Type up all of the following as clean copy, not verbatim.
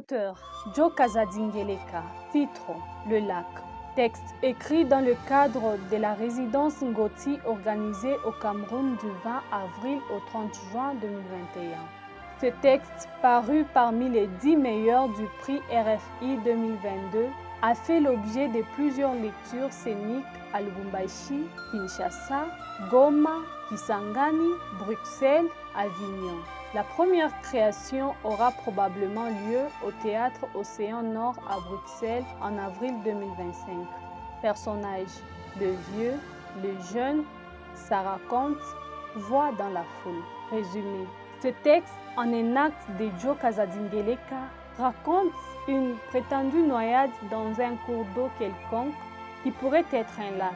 Auteur Joe Casadingueleka. Titre Le lac. Texte écrit dans le cadre de la résidence Ngoti organisée au Cameroun du 20 avril au 30 juin 2021. Ce texte, paru parmi les 10 meilleurs du prix RFI 2022, a fait l'objet de plusieurs lectures scéniques à Lubumbashi, Kinshasa, Goma, Kisangani, Bruxelles, Avignon. La première création aura probablement lieu au Théâtre Océan Nord à Bruxelles en avril 2025. Personnages, le vieux, le jeune, ça raconte, voix dans la foule. Résumé. Ce texte, en un acte de Joe Casadingueleka, raconte une prétendue noyade dans un cours d'eau quelconque qui pourrait être un lac.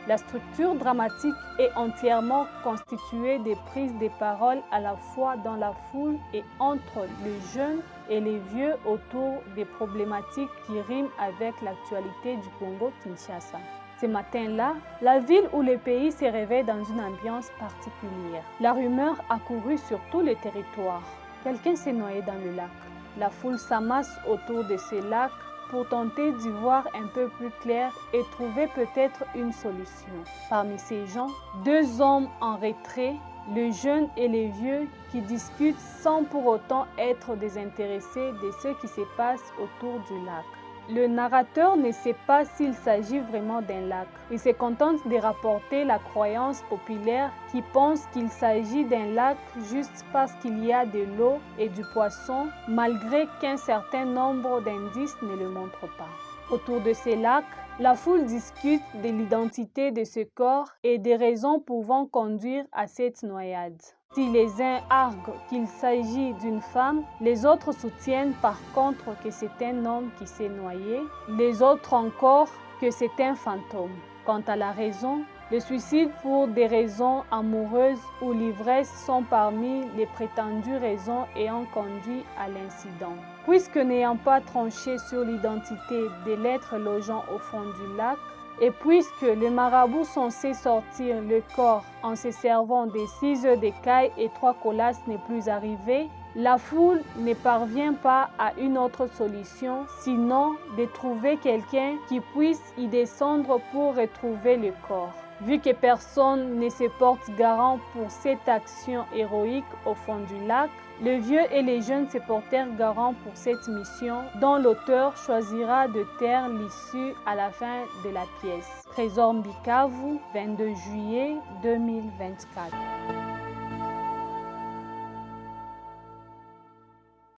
La structure dramatique est entièrement constituée de prises de parole à la fois dans la foule et entre les jeunes et les vieux autour des problématiques qui riment avec l'actualité du Congo-Kinshasa. Ce matin-là, la ville ou le pays se réveille dans une ambiance particulière. La rumeur a couru sur tout le territoire. Quelqu'un s'est noyé dans le lac. La foule s'amasse autour de ce lac pour tenter d'y voir un peu plus clair et trouver peut-être une solution. Parmi ces gens, 2 hommes en retrait, le jeune et le vieux, qui discutent sans pour autant être désintéressés de ce qui se passe autour du lac. Le narrateur ne sait pas s'il s'agit vraiment d'un lac. Il se contente de rapporter la croyance populaire qui pense qu'il s'agit d'un lac juste parce qu'il y a de l'eau et du poisson, malgré qu'un certain nombre d'indices ne le montrent pas. Autour de ces lacs, la foule discute de l'identité de ce corps et des raisons pouvant conduire à cette noyade. Si les uns arguent qu'il s'agit d'une femme, les autres soutiennent par contre que c'est un homme qui s'est noyé, les autres encore que c'est un fantôme. Quant à la raison, le suicide pour des raisons amoureuses ou l'ivresse sont parmi les prétendues raisons ayant conduit à l'incident. Puisque n'ayant pas tranché sur l'identité de l'être logeant au fond du lac, et puisque les marabouts censés sortir le corps en se servant des 6 œufs d'écaille et 3 colasses n'est plus arrivé, la foule ne parvient pas à une autre solution, sinon de trouver quelqu'un qui puisse y descendre pour retrouver le corps. Vu que personne ne se porte garant pour cette action héroïque au fond du lac, le vieux et les jeunes se portèrent garant pour cette mission dont l'auteur choisira de taire l'issue à la fin de la pièce. Trésor Mbikavu, 22 juillet 2024.